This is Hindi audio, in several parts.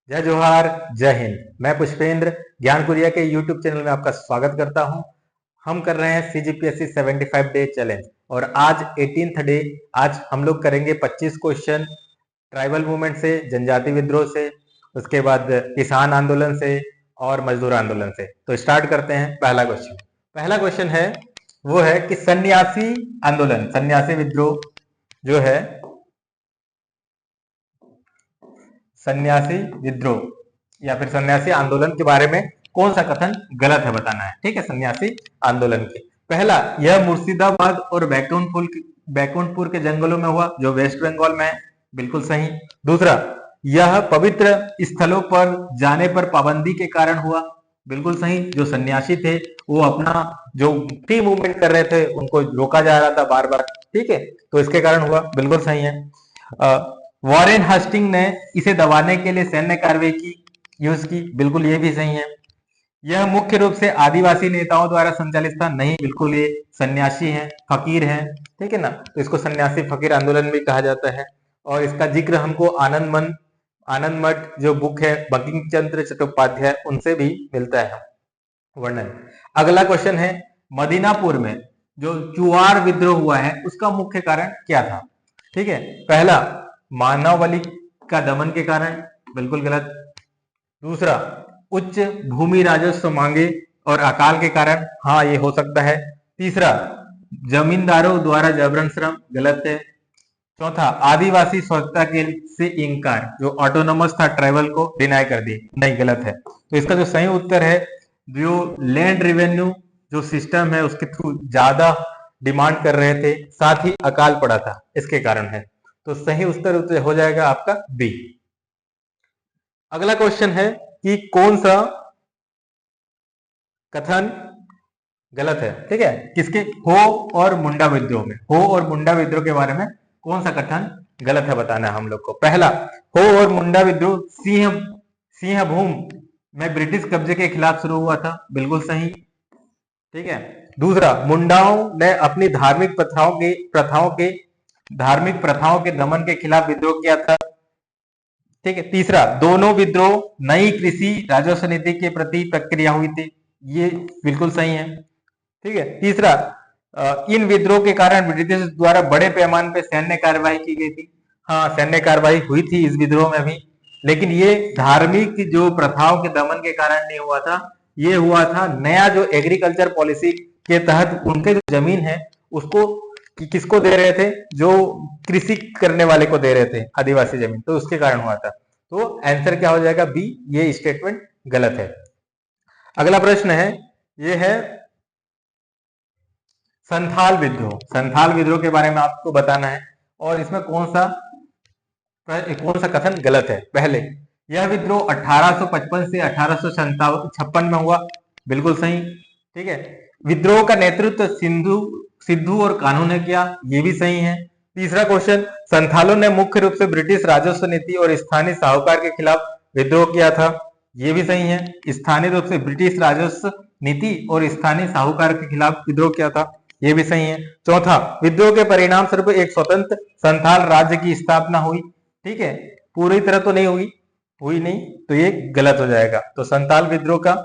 जय जोहार, जय हिंद। मैं पुष्पेंद्र ज्ञानपुरिया के यूट्यूब चैनल में आपका स्वागत करता हूं। हम कर रहे हैं सीजीपीएससी 75 डे चैलेंज और आज 18th डे। आज हम लोग करेंगे 25 क्वेश्चन ट्राइबल मूवमेंट से, जनजाति विद्रोह से, उसके बाद किसान आंदोलन से और मजदूर आंदोलन से। तो स्टार्ट करते हैं। पहला क्वेश्चन है वो है कि सन्यासी आंदोलन, सन्यासी विद्रोह जो है, सन्यासी विद्रोह या फिर सन्यासी आंदोलन के बारे में कौन सा कथन गलत है बताना है। ठीक है, सन्यासी आंदोलन के पहला, यह मुर्शिदाबाद और बैकुंठपुर के जंगलों में हुआ, जो वेस्ट बंगाल में है, बिल्कुल सही। दूसरा, यह पवित्र स्थलों पर जाने पर पाबंदी के कारण हुआ, बिल्कुल सही। जो सन्यासी थे वो अपना जो फ्री मूवमेंट कर रहे थे उनको रोका जा रहा था बार बार, ठीक है, तो इसके कारण हुआ, बिल्कुल सही है। वॉरेन हस्टिंग ने इसे दबाने के लिए सैन्य कार्रवाई की यूज की, बिल्कुल ये भी सही है। यह मुख्य रूप से आदिवासी नेताओं द्वारा संचालित था, नहीं, बिल्कुल ये सन्यासी है, फकीर है, ठीक है ना, तो इसको सन्यासी फकीर आंदोलन भी कहा जाता है। और इसका जिक्र हमको आनंद मठ जो बुक है बंकिम चंद्र चट्टोपाध्याय उनसे भी मिलता है वर्णन। अगला क्वेश्चन है, मदीनापुर में जो चुआर विद्रोह हुआ है उसका मुख्य कारण क्या था। ठीक है, पहला, मानव बलि का दमन के कारण, बिल्कुल गलत। दूसरा, उच्च भूमि राजस्व मांगे और अकाल के कारण, हाँ ये हो सकता है। तीसरा, जमींदारों द्वारा जबरन श्रम, गलत है। चौथा, आदिवासी स्वतंत्रता के से इंकार, जो ऑटोनोमस था ट्राइबल को डिनाई कर दी, नहीं, गलत है। तो इसका जो सही उत्तर है, जो लैंड रेवेन्यू जो सिस्टम है उसके थ्रू ज्यादा डिमांड कर रहे थे, साथ ही अकाल पड़ा था, इसके कारण है। तो सही उत्तर हो जाएगा आपका बी। अगला क्वेश्चन है कि कौन सा कथन गलत है। ठीक है, किसके, हो और मुंडा विद्रोह में, हो और मुंडा विद्रोह के बारे में कौन सा कथन गलत है बताना है हम लोग को। पहला, हो और मुंडा विद्रोह सिंहभूम में ब्रिटिश कब्जे के खिलाफ शुरू हुआ था, बिल्कुल सही, ठीक है। दूसरा, मुंडाओं ने अपनी धार्मिक प्रथाओं के दमन के खिलाफ विद्रोह किया था, ठीक है। तीसरा, दोनों विद्रोह नई कृषि राजस्व नीति के प्रति प्रक्रिया हुई थी, ये बिल्कुल सही है, ठीक है। तीसरा, इन विद्रोह के कारण ब्रिटिश द्वारा बड़े पैमाने पर सैन्य कार्रवाई की गई थी, हाँ सैन्य कार्रवाई हुई थी इस विद्रोह में भी, लेकिन ये धार्मिक जो प्रथाओं के दमन के कारण नहीं हुआ था, ये हुआ था नया जो एग्रीकल्चर पॉलिसी के तहत उनके जो जमीन है उसको किसको दे रहे थे, जो कृषि करने वाले को दे रहे थे आदिवासी जमीन, तो उसके कारण हुआ था। तो आंसर क्या हो जाएगा, बी, ये स्टेटमेंट गलत है। अगला प्रश्न है, ये है संथाल विद्रोह, संथाल विद्रोह के बारे में आपको बताना है और इसमें कौन सा कथन गलत है। पहले, यह विद्रोह 1855 से 1856 में हुआ, बिल्कुल सही, ठीक है। विद्रोह का नेतृत्व सिद्धू और कान्हू ने किया, ये भी सही है। तीसरा क्वेश्चन, संथालों ने मुख्य रूप से ब्रिटिश राजस्व नीति और स्थानीय साहूकार के खिलाफ विद्रोह किया था, ये भी सही है। स्थानीय रूप से ब्रिटिश राजस्व नीति और स्थानीय साहूकार के खिलाफ विद्रोह किया था, ये भी सही है। चौथा, विद्रोह के परिणाम स्वरूप एक स्वतंत्र संथाल राज्य की स्थापना हुई, ठीक है, पूरी तरह तो नहीं हुई नहीं, तो ये गलत हो जाएगा। तो संथाल विद्रोह का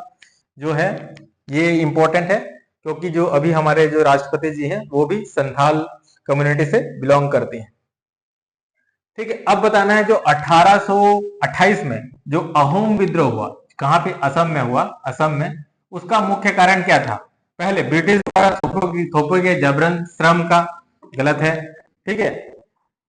जो है ये इंपॉर्टेंट है, क्योंकि जो अभी हमारे जो राष्ट्रपति जी हैं वो भी संथाल कम्युनिटी से बिलोंग करते हैं, ठीक है। अब बताना है जो 1828 में जो अहोम विद्रोह हुआ, कहां पे, असम में हुआ, असम में, उसका मुख्य कारण क्या था। पहले, ब्रिटिश द्वारा थोपे गए जबरन श्रम का, गलत है, ठीक है।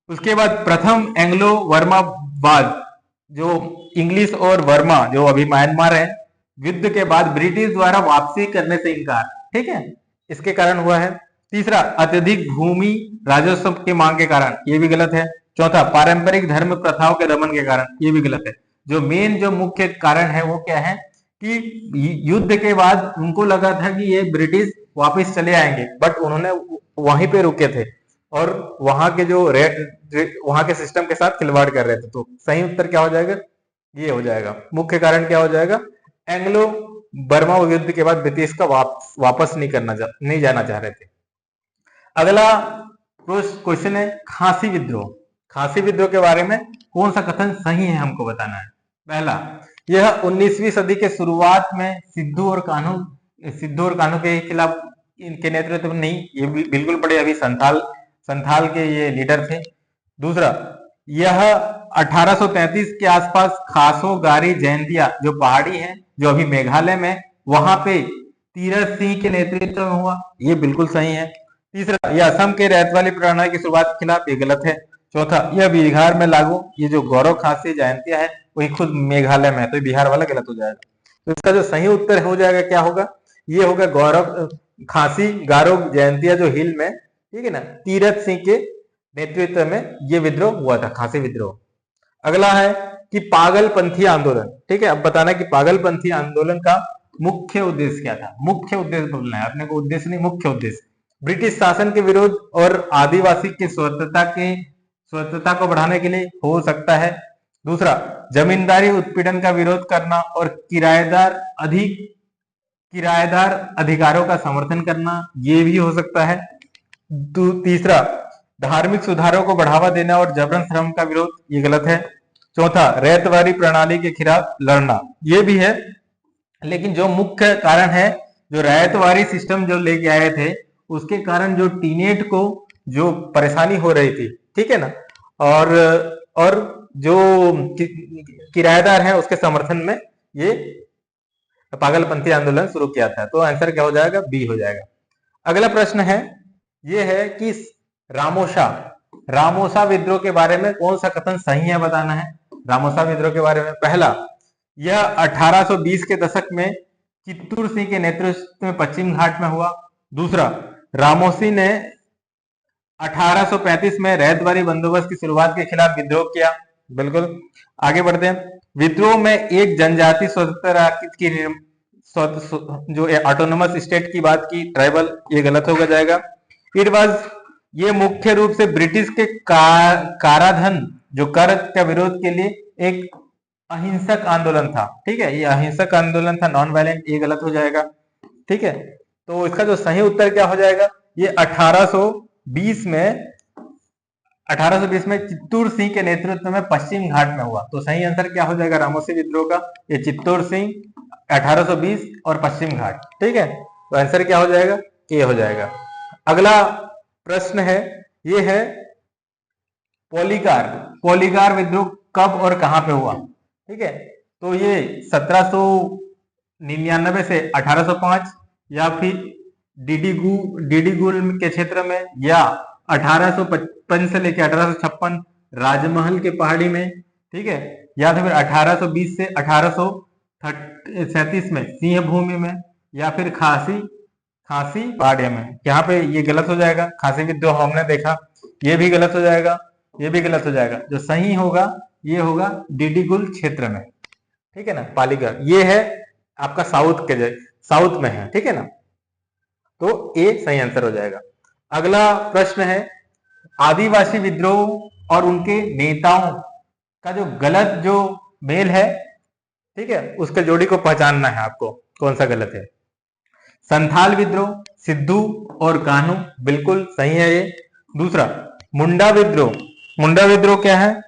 उसके बाद प्रथम एंग्लो वर्मा वाद, जो इंग्लिश और वर्मा जो अभी म्यांमार है, युद्ध के बाद ब्रिटिश द्वारा वापसी करने से इनकार, ठीक है, इसके कारण हुआ है। तीसरा, अत्यधिक भूमि राजस्व की मांग के कारण, ये भी गलत है। चौथा, पारंपरिक धर्म प्रथाओं के दमन के कारण, ये भी गलत है। जो मेन जो मुख्य कारण है वो क्या है कि युद्ध के बाद उनको लगा था कि ये ब्रिटिश वापस चले आएंगे, बट उन्होंने वहीं पे रुके थे और वहां के जो वहां के सिस्टम के साथ खिलवाड़ कर रहे थे। तो सही उत्तर क्या हो जाएगा, ये हो जाएगा। मुख्य कारण क्या हो जाएगा, एंग्लो बर्मा युद्ध के बाद ब्रिटिश का वापस नहीं जाना चाह रहे थे। अगला क्वेश्चन है खासी विद्रोह, खासी विद्रोह के बारे में कौन सा कथन सही है हमको बताना है। पहला, यह 19वीं सदी के शुरुआत में सिद्धू और कान्हू के खिलाफ इनके नेतृत्व में नहीं, ये बिल्कुल बड़े अभी संथाल के ये लीडर थे। दूसरा, यह 1833 के आसपास खासो गारी जैंतिया जो पहाड़ी है जो अभी मेघालय में, वहां पे तीरथ सिंह के नेतृत्व में हुआ, ये बिल्कुल सही है। तीसरा, यह असम के रैतवाली प्रणाली की शुरुआत के खिलाफ, ये गलत है। चौथा, यह बिहार में लागू, ये जो गौरव खासी जयंतिया है वही खुद मेघालय में है, तो बिहार वाला गलत हो जाएगा। तो इसका जो सही उत्तर हो जाएगा क्या होगा, ये होगा गौरव खासी गारो जयंतिया जो हिल में, ठीक है ना, तीरथ सिंह के नेतृत्व में ये विद्रोह हुआ था, खासी विद्रोह। अगला है कि पागलपंथी आंदोलन, ठीक है। अब बताना कि पागलपंथी आंदोलन का मुख्य उद्देश्य क्या था। मुख्य उद्देश्य बोलना है अपने को, उद्देश्य नहीं, मुख्य उद्देश्य ब्रिटिश शासन के विरोध और आदिवासी की स्वतंत्रता को बढ़ाने के लिए हो सकता है। दूसरा, जमींदारी उत्पीड़न का विरोध करना और किराएदार अधिकारों का समर्थन करना, ये भी हो सकता है। तीसरा, धार्मिक सुधारों को बढ़ावा देना और जबरन श्रम का विरोध, ये गलत है। चौथा, रैतवारी प्रणाली के खिलाफ लड़ना, ये भी है, लेकिन जो मुख्य कारण है, जो रैतवारी सिस्टम जो लेके आए थे उसके कारण जो टीनेट को जो परेशानी हो रही थी, ठीक है ना, और जो किराएदार हैं उसके समर्थन में ये पागलपंथी आंदोलन शुरू किया था। तो आंसर क्या हो जाएगा, बी हो जाएगा। अगला प्रश्न है, ये है कि रामोसा विद्रोह के बारे में कौन सा कथन सही है, बताना है। रामोसा विद्रोह के बारे में, पहला, यह 1820 के दशक में चित्तूर सिंह के नेतृत्व में पश्चिम घाट में हुआ। दूसरा, रामोसी ने 1835 में रैतवारी बंदोबस्त की शुरुआत के खिलाफ विद्रोह किया, बिल्कुल। आगे बढ़ते हैं। विद्रोह में एक जनजाति स्वतंत्र की जो ऑटोनोमस स्टेट की बात की, ट्राइबल, ये गलत होगा जाएगा। इट वाज, ये मुख्य रूप से ब्रिटिश के काराधन जो कर का विरोध के लिए एक अहिंसक आंदोलन था, ठीक है, ये अहिंसक आंदोलन था, नॉन वायलेंट, ये गलत हो जाएगा, ठीक है। तो इसका जो सही उत्तर क्या हो जाएगा, ये 1820 में चित्तूर सिंह के नेतृत्व में पश्चिम घाट में हुआ। तो सही आंसर क्या हो जाएगा रामोसी विद्रोह का, ये चित्तूर सिंह 1820 और पश्चिम घाट, ठीक है। तो आंसर क्या हो जाएगा, ए हो जाएगा। अगला प्रश्न है, ये है पोलीगार विद्रोह कब और कहां पे हुआ, ठीक है। तो ये 1799 से 1805, या फिर डीडीगुल के क्षेत्र में, या 1855 से लेकर 1856 राजमहल के पहाड़ी में, ठीक है, या तो फिर 1820 से 1837 में सिंह भूमि में, या फिर खासी पहाड़िया में। यहाँ पे ये गलत हो जाएगा, खासी विद्रोह हमने देखा, ये भी गलत हो जाएगा, ये भी गलत हो जाएगा। जो सही होगा ये होगा डीडीगुल क्षेत्र में, ठीक है ना, पालीगढ़, ये है आपका साउथ में है, ठीक है ना। तो ए सही आंसर हो जाएगा। अगला प्रश्न है, आदिवासी विद्रोह और उनके नेताओं का जो गलत जो मेल है, ठीक है, उसके जोड़ी को पहचानना है आपको, कौन सा गलत है। संथाल विद्रोह, सिद्धू और कान्हू, बिल्कुल सही है ये। दूसरा, मुंडा विद्रोह क्या है,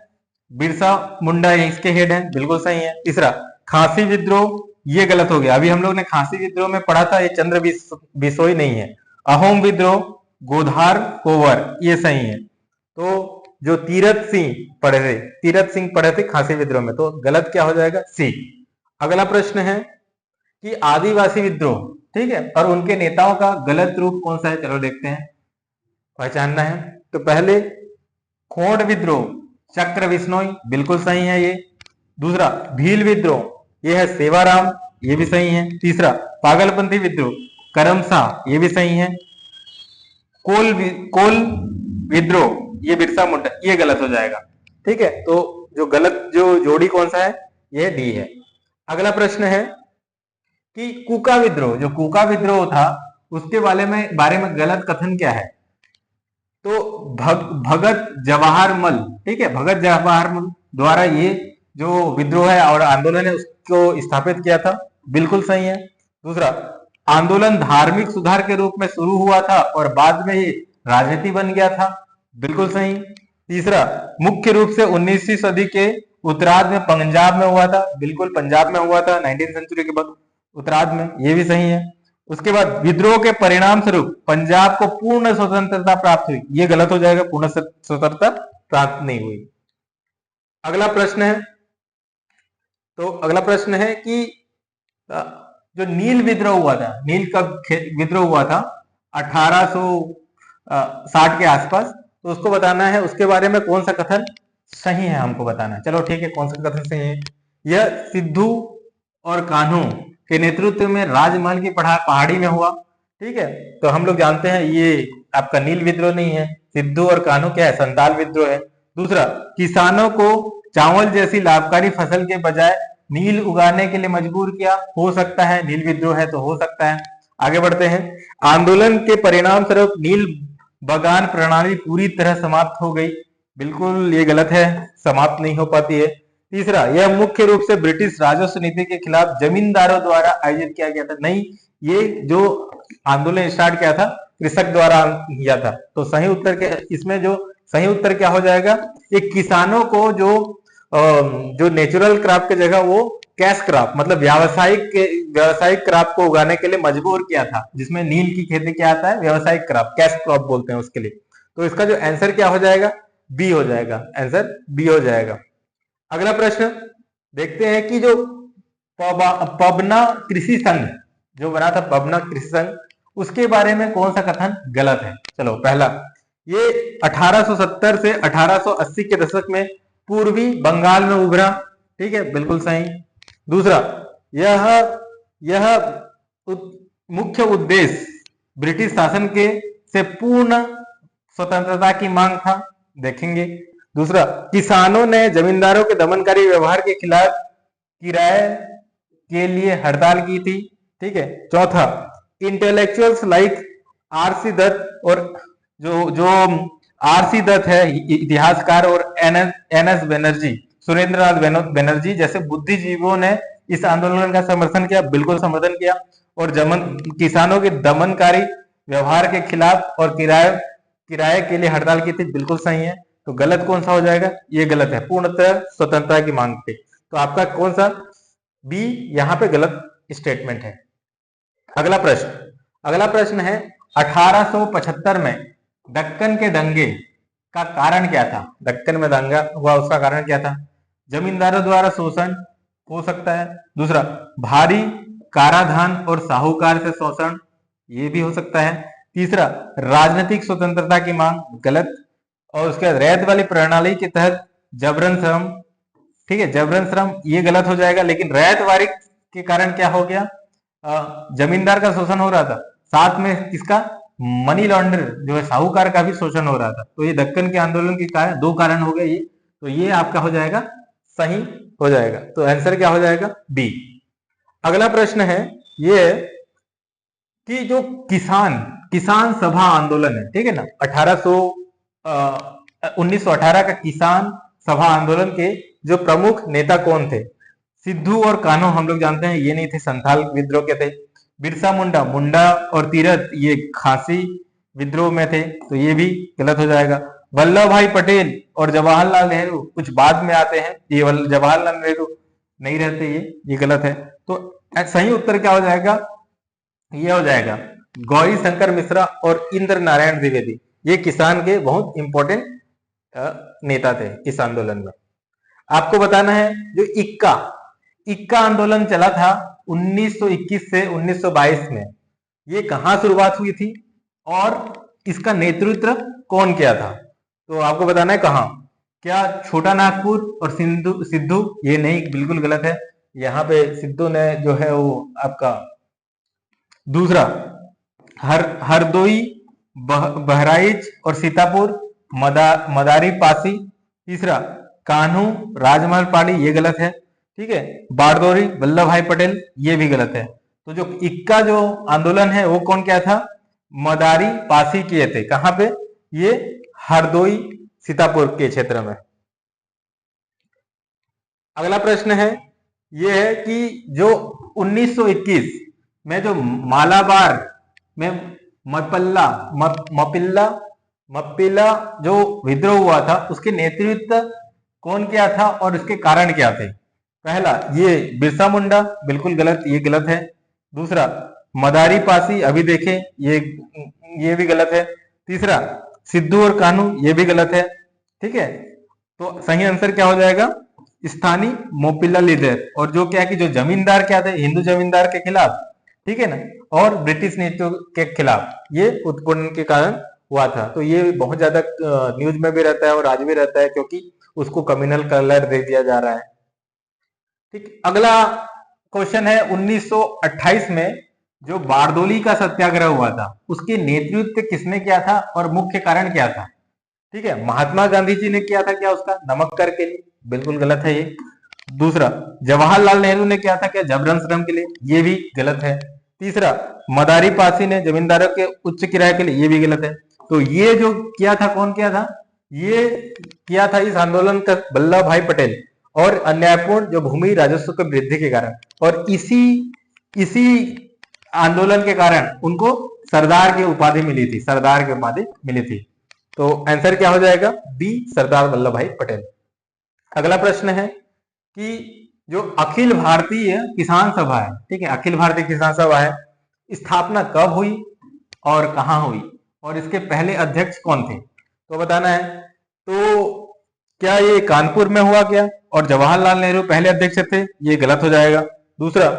बिरसा मुंडा इसके हेड है, बिल्कुल सही है। तीसरा, खासी विद्रोह, ये गलत हो गया, अभी हम लोग ने खासी विद्रोह में पढ़ा था, ये चंद्र बिसोई नहीं है। अहोम विद्रोह, गोधार कोवर, ये सही है। तो जो तीरथ सिंह पढ़े थे खासी विद्रोह में, तो गलत क्या हो जाएगा, सी। अगला प्रश्न है कि आदिवासी विद्रोह, ठीक है, और उनके नेताओं का गलत रूप कौन सा है, चलो देखते हैं, पहचानना है। तो पहले, खोड़ विद्रोह, चक्र विश्नोई, बिल्कुल सही है ये। दूसरा, भील विद्रोह, ये है सेवाराम, ये भी सही है। तीसरा, पागलपंथी विद्रोह, करमसा, ये भी सही है। कोल विद्रोह, ये बिरसा मुंडा, ये गलत हो जाएगा, ठीक है। तो जो गलत जो जोड़ी कौन सा है, ये डी है। अगला प्रश्न है कि कुका विद्रोह था, उसके बारे में गलत कथन क्या है। तो भगत जवाहर मल, ठीक है, भगत जवाहर मल द्वारा ये जो विद्रोह है और आंदोलन है उसको स्थापित किया था, बिल्कुल सही है। दूसरा, आंदोलन धार्मिक सुधार के रूप में शुरू हुआ था और बाद में ये राजनीति बन गया था, बिल्कुल सही। तीसरा, मुख्य रूप से 19वीं सदी के उत्तरार्ध में पंजाब में हुआ था, बिल्कुल पंजाब में हुआ था 19वीं सेंचुरी के बाद उत्तरार्ध में, ये भी सही है। उसके बाद विद्रोह के परिणाम स्वरूप पंजाब को पूर्ण स्वतंत्रता प्राप्त हुई, ये गलत हो जाएगा, पूर्ण स्वतंत्रता प्राप्त नहीं हुई। अगला प्रश्न है, तो अगला प्रश्न है कि जो नील विद्रोह हुआ था, नील का विद्रोह हुआ था 1860 के आसपास, तो उसको बताना है, उसके बारे में कौन सा कथन सही है हमको बताना है। चलो ठीक है, कौन सा कथन सही है? यह सिद्धू और कान्हू के नेतृत्व में राजमहल की पहाड़ी में हुआ। ठीक है, तो हम लोग जानते हैं ये आपका नील विद्रोह नहीं है, सिद्धू और कान्हू क्या है, संताल विद्रोह है। दूसरा, किसानों को चावल जैसी लाभकारी फसल के बजाय नील उगाने के लिए मजबूर किया, हो सकता है, नील विद्रोह है तो हो सकता है। आगे बढ़ते हैं, आंदोलन के परिणाम स्वरूप नील बगान प्रणाली पूरी तरह समाप्त हो गई, बिल्कुल ये गलत है, समाप्त नहीं हो पाती है। तीसरा, यह मुख्य रूप से ब्रिटिश राजस्व नीति के खिलाफ जमींदारों द्वारा आयोजित किया गया था, नहीं, ये जो आंदोलन स्टार्ट किया था कृषक द्वारा किया था। तो सही उत्तर के इसमें जो सही उत्तर क्या हो जाएगा, ये किसानों को जो नेचुरल क्रॉप की जगह वो कैश क्रॉप मतलब व्यावसायिक क्रॉप को उगाने के लिए मजबूर किया था, जिसमें नील की खेती क्या आता है, व्यावसायिक क्रॉप, कैश क्रॉप बोलते हैं उसके लिए। तो इसका जो आंसर क्या हो जाएगा, बी हो जाएगा, आंसर बी हो जाएगा। अगला प्रश्न देखते हैं कि जो पबना कृषि संघ जो बना था, पबना कृषि संघ, उसके बारे में कौन सा कथन गलत है। चलो, पहला, ये 1870 से 1880 के दशक में पूर्वी बंगाल में उभरा, ठीक है, बिल्कुल सही। दूसरा, यह मुख्य उद्देश्य ब्रिटिश शासन के से पूर्ण स्वतंत्रता की मांग था, देखेंगे। दूसरा, किसानों ने जमींदारों के दमनकारी व्यवहार के खिलाफ किराए के लिए हड़ताल की थी, ठीक है। चौथा, इंटेलेक्चुअल्स लाइक आरसी दत्त और जो आरसी दत्त है इतिहासकार, और एनएस बनर्जी, सुरेंद्रनाथ बनर्जी जैसे बुद्धिजीवियों ने इस आंदोलन का समर्थन किया, बिल्कुल समर्थन किया, और किसानों के दमनकारी व्यवहार के खिलाफ और किराए के लिए हड़ताल की थी, बिल्कुल सही है। तो गलत कौन सा हो जाएगा, ये गलत है, पूर्णतः स्वतंत्रता की मांग पे। तो आपका कौन सा, बी यहाँ पे गलत स्टेटमेंट है। अगला प्रश्न है 1875 में दक्कन के दंगे का कारण क्या था। दक्कन में दंगा हुआ, उसका कारण क्या था? जमींदारों द्वारा शोषण हो सकता है। दूसरा, भारी काराधान और साहूकार से शोषण, ये भी हो सकता है। तीसरा, राजनीतिक स्वतंत्रता की मांग, गलत। और उसके बाद रैयत वाली प्रणाली के तहत जबरन श्रम, ठीक है, जबरन श्रम, ये गलत हो जाएगा। लेकिन रैयत वारी के कारण क्या हो गया, जमींदार का शोषण हो रहा था, साथ में किसका, मनी लॉन्डर जो है साहूकार का भी शोषण हो रहा था। तो ये दक्कन के आंदोलन के कारण दो कारण हो गए ये, तो ये आपका हो जाएगा, सही हो जाएगा। तो आंसर क्या हो जाएगा, बी। अगला प्रश्न है ये कि जो किसान सभा आंदोलन है, ठीक है ना, 1918 का किसान सभा आंदोलन के जो प्रमुख नेता कौन थे? सिद्धू और कान्हू हम लोग जानते हैं, ये नहीं थे, संथाल विद्रोह के थे। बिरसा मुंडा और तीरथ ये खासी विद्रोह में थे, तो ये भी गलत हो जाएगा। वल्लभ भाई पटेल और जवाहरलाल नेहरू कुछ बाद में आते हैं, ये जवाहरलाल नेहरू नहीं रहते, ये गलत है। तो सही उत्तर क्या हो जाएगा, ये हो जाएगा गौरी शंकर मिश्रा और इंद्र नारायण द्विवेदी, ये किसान के बहुत इंपॉर्टेंट नेता थे इस आंदोलन में। आपको बताना है जो इक्का आंदोलन चला था 1921 से 1922 में, ये कहां शुरुआत हुई थी और इसका नेतृत्व कौन किया था? तो आपको बताना है कहां, क्या छोटा नागपुर और सिद्धू, ये नहीं, बिल्कुल गलत है, यहाँ पे सिद्धू ने जो है वो आपका। दूसरा, हरदोई, बहराइच और सीतापुर, मदारी पासी। तीसरा, कान्हू, राजमहल पाड़ी, ये गलत है, ठीक है। बारदौरी, वल्लभ भाई पटेल, ये भी गलत है। तो जो इक्का जो आंदोलन है वो कौन किया था, मदारी पासी किए थे, कहां पे, ये हरदोई सीतापुर के क्षेत्र में। अगला प्रश्न है ये है कि जो 1921 में जो मालाबार में मपिल्ला जो विद्रोह हुआ था, उसके नेतृत्व कौन किया था और उसके कारण क्या थे? पहला, ये बिरसा मुंडा, बिल्कुल गलत, ये गलत है। दूसरा, मदारी पासी, अभी देखें, ये भी गलत है। तीसरा, सिद्धू और कान्हू, ये भी गलत है। ठीक है, तो सही आंसर क्या हो जाएगा? स्थानीय मोपिला लीडर। और जो क्या है कि जो जमींदार क्या थे, हिंदू जमींदार के खिलाफ, ठीक है ना, और ब्रिटिश नीतियों के खिलाफ ये उत्पन्न के कारण हुआ था। तो ये बहुत ज्यादा न्यूज में भी रहता है और आज भी रहता है, क्योंकि उसको कम्युनल कलर दे दिया जा रहा है। ठीक, अगला क्वेश्चन है 1928 में जो बारदोली का सत्याग्रह हुआ था, उसके नेतृत्व किसने किया था और मुख्य कारण क्या था? ठीक है, महात्मा गांधी जी ने किया था क्या उसका? नमक कर के लिए, बिल्कुल गलत है ये। दूसरा, जवाहरलाल नेहरू ने किया था क्या? जबरन श्रम के लिए, ये भी गलत है। तीसरा, मदारी पासी ने जमींदारों के उच्च किराए के लिए, ये भी गलत है। तो ये जो किया था, कौन किया था? ये किया था इस आंदोलन का वल्लभ भाई पटेल, और अन्यायपूर्ण जो भूमि राजस्व की वृद्धि के कारण, और इसी इसी आंदोलन के कारण उनको सरदार की उपाधि मिली थी, सरदार की उपाधि मिली थी। तो आंसर क्या हो जाएगा? बी, सरदार वल्लभ भाई पटेल। अगला प्रश्न है कि जो अखिल भारतीय किसान सभा है, ठीक है, अखिल भारतीय किसान सभा है, स्थापना कब हुई और कहां हुई, और इसके पहले अध्यक्ष कौन थे? तो बताना है। तो क्या ये कानपुर में हुआ क्या, और जवाहरलाल नेहरू पहले अध्यक्ष थे? ये गलत हो जाएगा। दूसरा,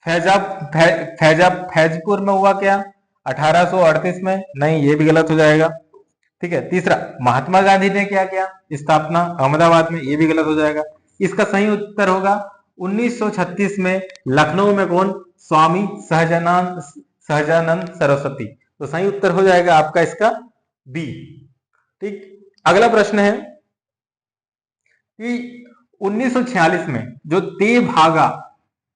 फैजपुर में हुआ क्या 1838 में? नहीं, ये भी गलत हो जाएगा। ठीक है। तीसरा, महात्मा गांधी ने क्या किया स्थापना अहमदाबाद में? ये भी गलत हो जाएगा। इसका सही उत्तर होगा 1936 में लखनऊ में कौन? स्वामी सहजानंद सरस्वती। तो सही उत्तर हो जाएगा आपका इसका बी। ठीक, अगला प्रश्न है कि 1946 में जो तेभागा,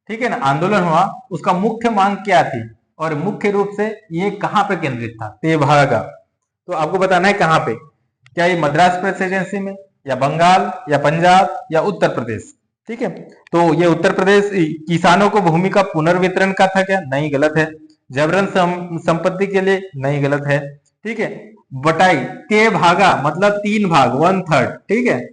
ठीक है ना, आंदोलन हुआ, उसका मुख्य मांग क्या थी और मुख्य रूप से ये कहां पे केंद्रित था तेभागा? तो आपको बताना है कहां पे। क्या ये मद्रास प्रेसिडेंसी में, या बंगाल, या पंजाब, या उत्तर प्रदेश? ठीक है, तो ये उत्तर प्रदेश। किसानों को भूमि का पुनर्वितरण का था क्या? नहीं, गलत है। जबरन संपत्ति के लिए? नहीं, गलत है। ठीक है, बटाई के भागा मतलब 3 भाग, 1/3, ठीक है,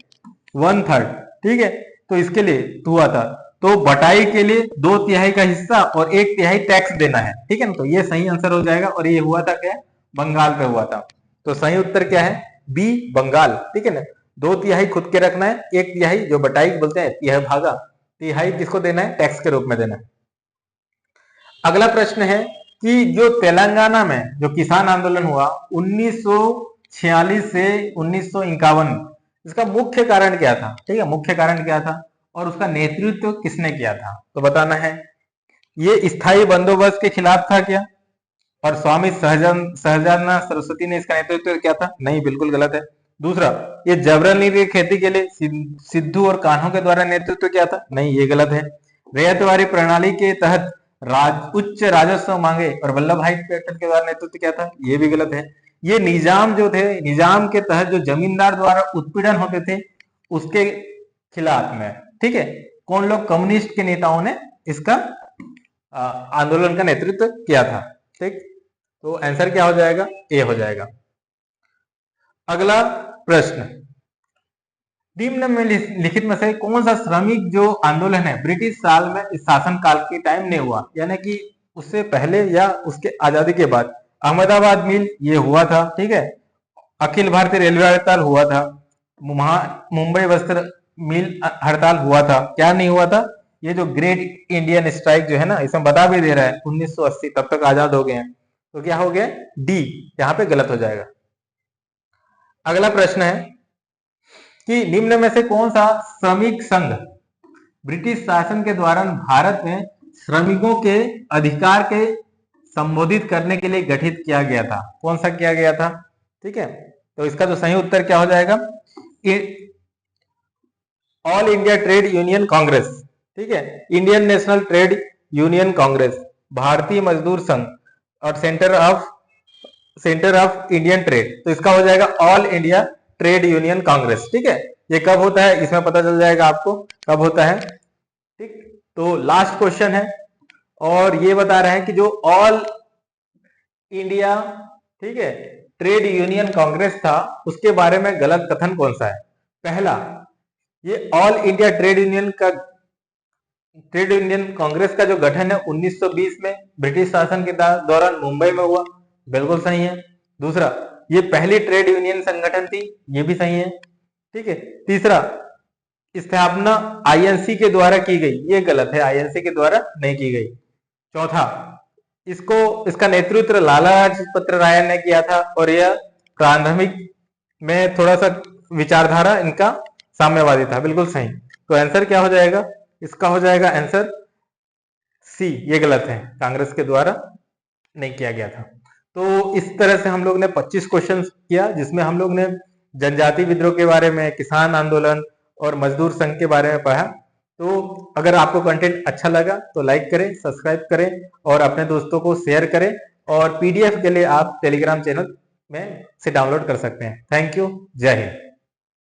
1/3, ठीक है, तो इसके लिए हुआ था। तो बटाई के लिए 2/3 का हिस्सा और 1/3 टैक्स देना है, ठीक है ना, तो ये सही आंसर हो जाएगा। और ये हुआ था क्या? बंगाल पे हुआ था। तो सही उत्तर क्या है? बी, बंगाल। ठीक है ना, 2/3 खुद के रखना है, 1/3 जो बटाई बोलते हैं, तिहाई भागा, तिहाई किसको देना है? टैक्स के रूप में देना है। अगला प्रश्न है कि जो तेलंगाना में जो किसान आंदोलन हुआ 1946 से 1951, इसका मुख्य कारण क्या था? ठीक है, मुख्य कारण क्या था और उसका नेतृत्व किसने किया था? तो बताना है। ये स्थायी बंदोबस्त के खिलाफ था क्या, और स्वामी सहजानंद सरस्वती ने इसका नेतृत्व किया था? नहीं, बिल्कुल गलत है। दूसरा, ये जबरन की खेती के लिए सिद्धू और कान्हों के द्वारा नेतृत्व किया था? नहीं, ये गलत है। रैयतवारी प्रणाली के तहत उच्च राजस्व मांगे और वल्लभ भाई पटेल के द्वारा नेतृत्व किया था? ये भी गलत है। ये निजाम जो थे, निजाम के तहत जो जमींदार द्वारा उत्पीड़न होते थे उसके खिलाफ में, ठीक है, कौन लोग? कम्युनिस्ट के नेताओं ने इसका आंदोलन का नेतृत्व किया था। ठीक, तो आंसर क्या हो जाएगा? ए हो जाएगा। अगला प्रश्न, निम्न में लिखित में से कौन सा श्रमिक जो आंदोलन है ब्रिटिश साल में शासन काल के टाइम में हुआ, यानी कि उससे पहले या उसके आजादी के बाद? अहमदाबाद मिल ये हुआ था, ठीक है, अखिल भारतीय रेलवे हड़ताल हुआ था, मुंबई वस्त्र मिल हड़ताल हुआ था, क्या नहीं हुआ था? ये जो ग्रेट इंडियन स्ट्राइक जो है ना, इसमें बता भी दे रहा है 1980 तब तक आजाद हो गए हैं। तो क्या हो गया? डी यहाँ पे गलत हो जाएगा। अगला प्रश्न है कि निम्न में से कौन सा श्रमिक संघ ब्रिटिश शासन के दौरान भारत में श्रमिकों के अधिकार के संबोधित करने के लिए गठित किया गया था? कौन सा किया गया था? ठीक है, तो इसका जो सही उत्तर क्या हो जाएगा? All India trade union Congress, ठीक है, Indian national trade union Congress, भारतीय मजदूर संघ और सेंटर ऑफ इंडियन ट्रेड। तो इसका हो जाएगा all India trade union Congress. ठीक है, ये कब होता है इसमें पता चल जाएगा आपको कब होता है। ठीक, तो लास्ट क्वेश्चन है और ये बता रहे हैं कि जो ऑल इंडिया, ठीक है, ट्रेड यूनियन कांग्रेस था उसके बारे में गलत कथन कौन सा है? पहला, ये all India trade union Congress का जो गठन है 1920 में ब्रिटिश शासन के दौरान मुंबई में हुआ, बिल्कुल सही है। दूसरा, ये पहली ट्रेड यूनियन संगठन थी, ये भी सही है। ठीक है। तीसरा, स्थापना आईएनसी के द्वारा की गई, ये गलत है, आईएनसी के द्वारा नहीं की गई। चौथा, इसका नेतृत्व लाला लाजपत राय ने किया था और यह प्रारंभिक में थोड़ा सा विचारधारा इनका साम्यवादी था, बिल्कुल सही। तो आंसर क्या हो जाएगा? इसका हो जाएगा आंसर सी, ये गलत है, कांग्रेस के द्वारा नहीं किया गया था। तो इस तरह से हम लोग ने 25 क्वेश्चंस किया, जिसमें हम लोग ने जनजाति विद्रोह के बारे में, किसान आंदोलन और मजदूर संघ के बारे में पढ़ा। तो अगर आपको कंटेंट अच्छा लगा तो लाइक करें, सब्सक्राइब करें और अपने दोस्तों को शेयर करें। और पीडीएफ के लिए आप टेलीग्राम चैनल में से डाउनलोड कर सकते हैं। Thank you. जय हिंद।